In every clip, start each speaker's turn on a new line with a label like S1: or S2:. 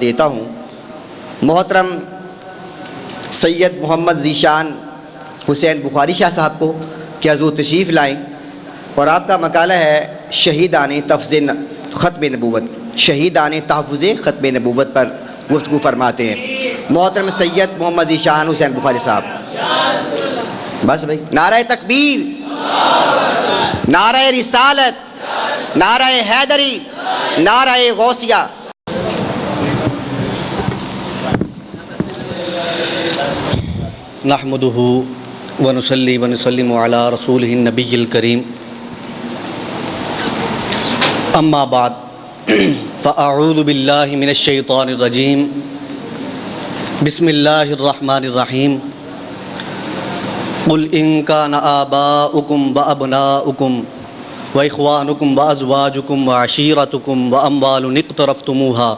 S1: دیتا ہوں۔ محترم سید محمد ذیشان حسین بخاری شاہ صاحب کو کہ حضور تشریف لائیں، اور آپ کا مقالہ ہے شہیدان تحفظ ختم نبوت، شہیدان تحفظ ختم نبوت پر گفتگو فرماتے ہیں۔ محترم سید محمد ذیشان حسین بخاری صاحب۔ بس بھائی، نعرہ تکبیر، نعرہ رسالت، نعرہ حیدری، نعرہ غوثیہ۔
S2: نحمدہ ونصلی ونسلم علی رسولہ النبی الکریم، اما بعد فاعوذ باللہ من الشیطان الرجیم، بسم اللہ الرحمن الرحیم۔ قل ان کان آباؤکم وابناؤکم واخوانکم وازواجکم وعشیرتکم واموال اقترفتموها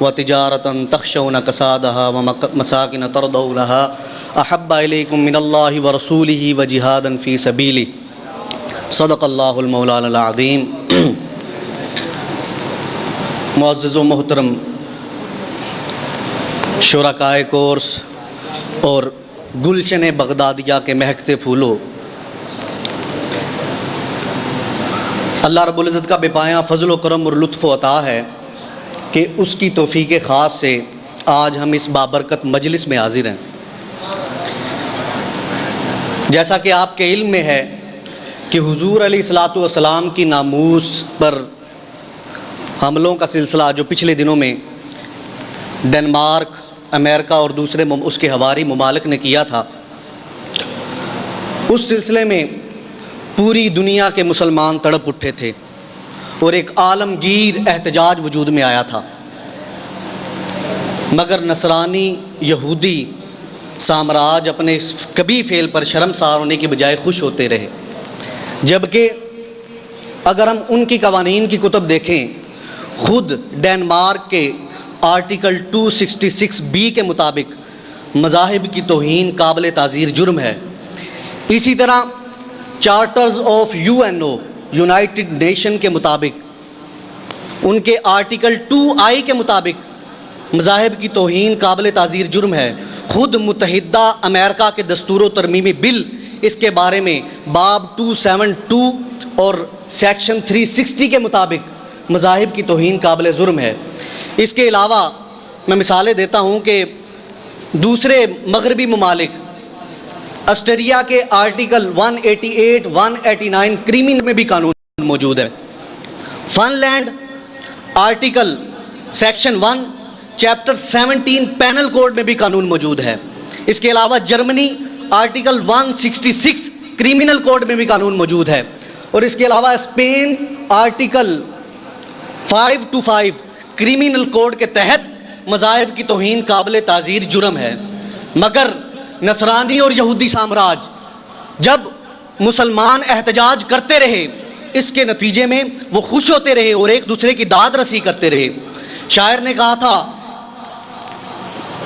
S2: وتجارة تخشون کسادها ومساکن ترضونها احب الیکم من اللہ ورسولہ وجہادا فی سبیلہ، صدق اللہ المولانا العظیم۔ معزز و محترم شرکائے کورس اور گلشن بغدادیہ کے مہکتے پھولوں، اللہ رب العزت کا بے پایاں فضل و کرم اور لطف و عطا ہے کہ اس کی توفیق خاص سے آج ہم اس بابرکت مجلس میں حاضر ہیں۔ جیسا کہ آپ کے علم میں ہے کہ حضور علیہ الصلاۃ والسلام کی ناموس پر حملوں کا سلسلہ جو پچھلے دنوں میں ڈنمارک، امریکہ اور دوسرے اس کے حواری ممالک نے کیا تھا، اس سلسلے میں پوری دنیا کے مسلمان تڑپ اٹھے تھے اور ایک عالمگیر احتجاج وجود میں آیا تھا، مگر نصرانی یہودی سامراج اپنے اس کبھی فعل پر شرمسار ہونے کی بجائے خوش ہوتے رہے، جبکہ اگر ہم ان کی قوانین کی کتب دیکھیں، خود ڈنمارک کے آرٹیکل 266B کے مطابق مذاہب کی توہین قابل تعزیر جرم ہے۔ اسی طرح charters of UNO United nation کے مطابق ان کے آرٹیکل 2I کے مطابق مذاہب کی توہین قابل تعزیر جرم ہے۔ خود متحدہ امریکہ کے دستور و ترمیمی بل اس کے بارے میں باب 272 اور سیکشن 360 کے مطابق مذاہب کی توہین قابل جرم ہے۔ اس کے علاوہ میں مثالیں دیتا ہوں کہ دوسرے مغربی ممالک، آسٹریا کے آرٹیکل 188 189 کریمنل میں بھی قانون موجود ہے۔ Finland article section 1 chapter 17 penal code میں بھی قانون موجود ہے۔ اس کے علاوہ جرمنی آرٹیکل 166 کریمنل کوڈ میں بھی قانون موجود ہے، اور اس کے علاوہ اسپین آرٹیکل 525 کریمنل کوڈ کے تحت مذاہب کی توہین قابل تعزیر جرم ہے۔ مگر نصرانی اور یہودی سامراج جب مسلمان احتجاج کرتے رہے، اس کے نتیجے میں وہ خوش ہوتے رہے اور ایک دوسرے کی داد رسی کرتے رہے۔ شاعر نے کہا تھا،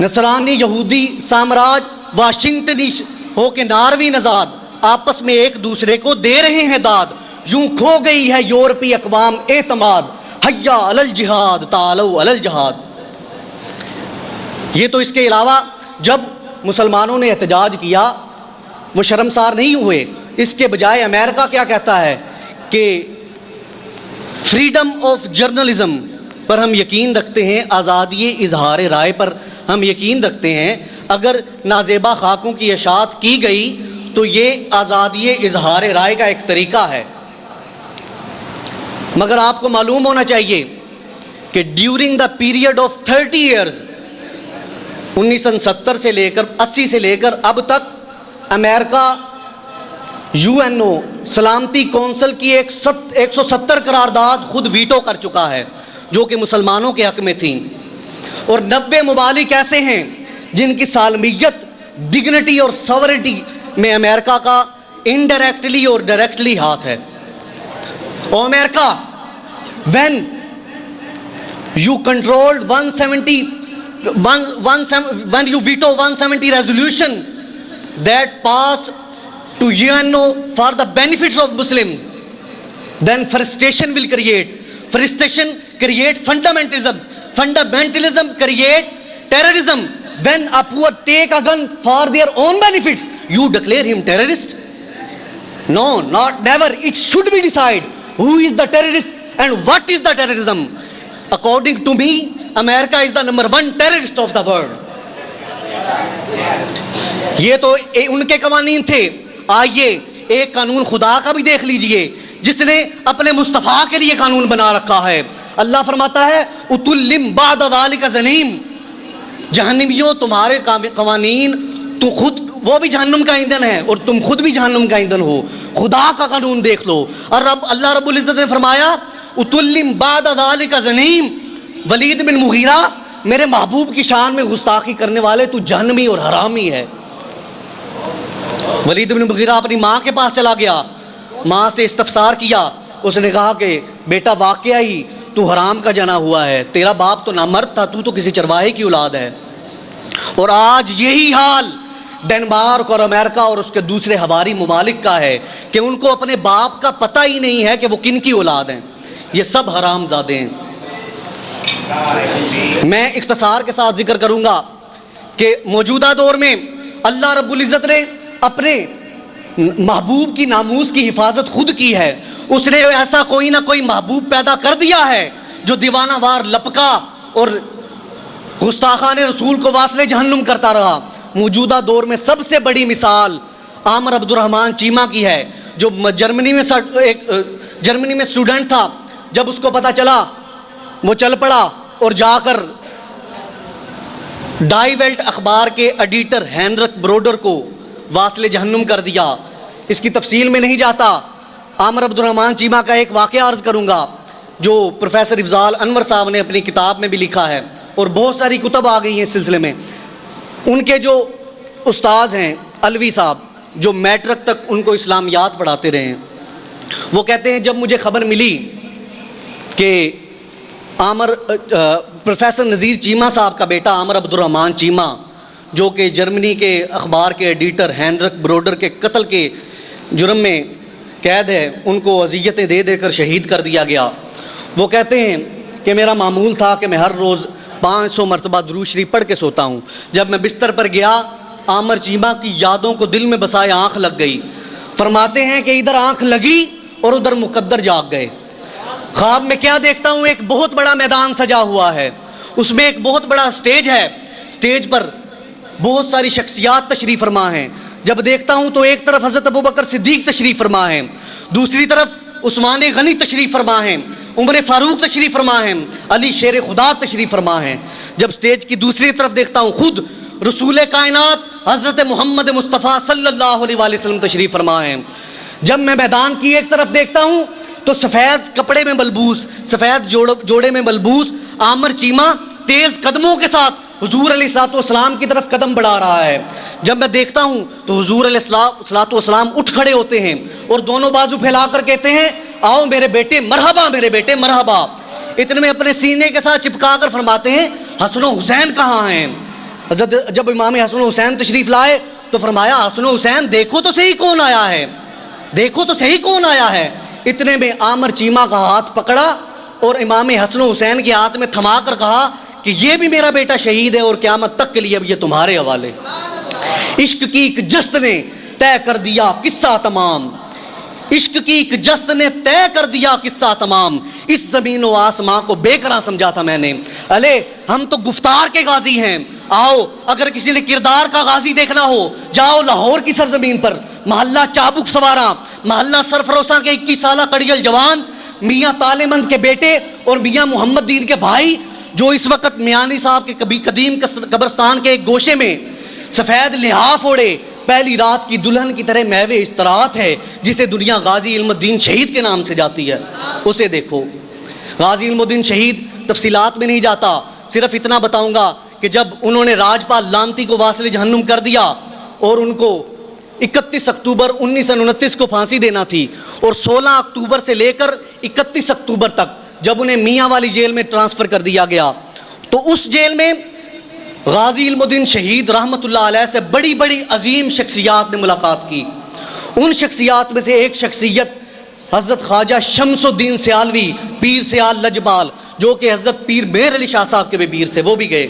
S2: نصرانی یہودی سامراج واشنگٹنی ہو کے ناروی نژاد آپس میں ایک دوسرے کو دے رہے ہیں داد، یوں کھو گئی ہے یورپی اقوام اعتماد، حیا علی الجہاد تعالوا علی الجہاد۔ یہ تو اس کے علاوہ جب مسلمانوں نے احتجاج کیا وہ شرمسار نہیں ہوئے، اس کے بجائے امریکہ کیا کہتا ہے کہ فریڈم آف جرنلزم پر ہم یقین رکھتے ہیں، آزادی اظہار رائے پر ہم یقین رکھتے ہیں۔ اگر نازیبا خاکوں کی اشاعت کی گئی تو یہ آزادی اظہار رائے کا ایک طریقہ ہے۔ مگر آپ کو معلوم ہونا چاہیے کہ during the period of 30 years 1970 سے لے کر 80 سے لے کر اب تک امریکہ UNO سلامتی کونسل کی 170 قرارداد خود ویٹو کر چکا ہے جو کہ مسلمانوں کے حق میں تھیں، اور 90 ممالک ایسے ہیں جن کی سالمیت، ڈگنیٹی اور ساورنٹی میں امریکہ کا انڈائریکٹلی اور ڈائریکٹلی ہاتھ ہے۔ اور امریکہ when you controlled 170 when you veto 170 resolution that passed to UNO for the benefits of Muslims, then frustration will create fundamentalism, fundamentalism create terrorism. When a poor take a gun for their own benefits, you declare him terrorist? No, not never. It should be decided who is the terrorist and what is the terrorism. According to me, America is the number one terrorist of the world. یہ تو ان کے قوانین تھے. آئیے ایک قانون خدا کا بھی دیکھ لیجئے جس نے اپنے مصطفیٰ کے لیے قانون بنا رکھا ہے. اللہ فرماتا ہے اتلم بعد ذالک زنیم. جہنمیوں تمہارے قوانین تو خود وہ بھی جہنم کا ایندھن ہے اور تم خود بھی جہنم کا ایندھن ہو. خدا کا قانون دیکھ لو. اور اللہ رب العزت نے فرمایا اتلم بعد ذالک زنیم. ولید بن مغیرہ میرے محبوب کی شان میں گستاخی کرنے والے تو جہنمی اور حرامی ہے. ولید بن مغیرہ اپنی ماں کے پاس چلا گیا, ماں سے استفسار کیا. اس نے کہا کہ بیٹا واقعہ ہی تو حرام کا جنا ہوا ہے, تیرا باپ تو نامرد تھا, تو کسی چرواہے کی اولاد ہے. اور آج یہی حال ڈنمارک اور امریکہ اور اس کے دوسرے ہواری ممالک کا ہے کہ ان کو اپنے باپ کا پتہ ہی نہیں ہے کہ وہ کن کی اولاد ہیں. یہ سب حرام زادے ہیں. میں اختصار کے ساتھ ذکر کروں گا کہ موجودہ دور میں اللہ رب العزت نے اپنے محبوب کی ناموس کی حفاظت خود کی ہے. اس نے ایسا کوئی نہ کوئی محبوب پیدا کر دیا ہے جو دیوانہ وار لپکا اور گستاخان رسول کو واصل جہنم کرتا رہا. موجودہ دور میں سب سے بڑی مثال عامر عبد الرحمن چیمہ کی ہے, جو جرمنی میں اسٹوڈنٹ تھا. جب اس کو پتا چلا وہ چل پڑا اور جا کر ڈائی ویلٹ اخبار کے ایڈیٹر ہینرک بروڈر کو واصل جہنم کر دیا. اس کی تفصیل میں نہیں جاتا. عامر عبد الرحمن چیمہ کا ایک واقعہ عرض کروں گا جو پروفیسر افضال انور صاحب نے اپنی کتاب میں بھی لکھا ہے, اور بہت ساری کتب آ گئی ہیں اس سلسلے میں. ان کے جو استاذ ہیں علوی صاحب, جو میٹرک تک ان کو اسلامیات پڑھاتے رہے ہیں, وہ کہتے ہیں جب مجھے خبر ملی کہ پروفیسر نذیر چیمہ صاحب کا بیٹا عامر عبد الرحمن چیمہ, جو کہ جرمنی کے اخبار کے ایڈیٹر ہینرک بروڈر کے قتل کے جرم میں قید ہے, ان کو اذیتیں دے دے کر شہید کر دیا گیا. وہ کہتے ہیں کہ میرا معمول تھا کہ میں ہر روز 500 مرتبہ درود شریف پڑھ کے سوتا ہوں. جب میں بستر پر گیا, عامر چیمہ کی یادوں کو دل میں بسائے آنکھ لگ گئی. فرماتے ہیں کہ ادھر آنکھ لگی اور ادھر مقدر جاگ گئے. خواب میں کیا دیکھتا ہوں, ایک بہت بڑا میدان سجا ہوا ہے, اس میں ایک بہت بڑا سٹیج ہے, سٹیج پر بہت ساری شخصیات تشریف فرما ہیں. جب دیکھتا ہوں تو ایک طرف حضرت ابوبکر صدیق تشریف فرما ہیں, دوسری طرف عثمان غنی تشریف فرما ہیں, عمر فاروق تشریف فرما ہیں, علی شیر خدا تشریف فرما ہیں. جب سٹیج کی دوسری طرف دیکھتا ہوں خود رسول کائنات حضرت محمد مصطفیٰ صلی اللہ علیہ وآلہ وسلم تشریف فرما ہیں. جب میں میدان کی ایک طرف دیکھتا ہوں تو سفید کپڑے میں ملبوس, سفید جوڑے میں ملبوس عامر چیمہ تیز قدموں کے ساتھ حضور علیہ الصلوۃ والسلام کی طرف قدم بڑھا رہا ہے. جب میں دیکھتا ہوں تو حضور علیہ الصلوۃ والسلام اٹھ کھڑے ہوتے ہیں اور دونوں بازو پھیلا کر کہتے ہیں آؤ میرے بیٹے مرحبا, میرے بیٹے مرحبا. اتنے میں اپنے سینے کے ساتھ چپکا کر فرماتے ہیں حسن و حسین کہاں ہیں. جب امام حسن و حسین تشریف لائے تو فرمایا حسن و حسین دیکھو تو صحیح کون آیا ہے, دیکھو تو صحیح کون آیا ہے. اتنے میں عامر چیمہ کا ہاتھ پکڑا اور امام حسن و حسین کے ہاتھ میں تھما کر کہا کہ یہ بھی میرا بیٹا شہید ہے اور قیامت تک کے لیے اب یہ تمہارے حوالے. عشق کی ایک جست نے طے کر دیا قصہ تمام, عشق کی ایک جست نے طے کر دیا قصہ تمام. اس زمین و آسماں کو بے قرار سمجھا تھا میں نے, ارے ہم تو گفتار کے غازی ہیں. آؤ اگر کسی نے کردار کا غازی دیکھنا ہو جاؤ لاہور کی سرزمین پر, محلہ چابک سوارا, محلہ سرفروشاں کے 21 سالہ کڑیل جوان میاں تالے مند کے بیٹے اور میاں محمد دین کے بھائی, جو اس وقت میانی صاحب کے قدیم قبرستان کے ایک گوشے میں سفید لحاف اوڑے پہلی رات کی دلہن کی طرح محو استراحت ہے, جسے دنیا غازی علم الدین شہید کے نام سے جاتی ہے. اسے دیکھو. غازی علم الدین شہید تفصیلات میں نہیں جاتا, صرف اتنا بتاؤں گا کہ جب انہوں نے راجپال لانتی کو واصل جہنم کر دیا اور ان کو 31 اکتوبر 1929 کو پھانسی دینا تھی, اور 16 اکتوبر سے لے کر 31 اکتوبر تک جب انہیں میاں والی جیل میں ٹرانسفر کر دیا گیا, تو اس جیل میں غازی علم الدین شہید رحمۃ اللہ علیہ سے بڑی بڑی عظیم شخصیات نے ملاقات کی. ان شخصیات میں سے ایک شخصیت حضرت خواجہ شمس الدین سیالوی, پیر سیال لجپال, جو کہ حضرت پیر مہر علی شاہ صاحب کے بھی پیر تھے، وہ بھی گئے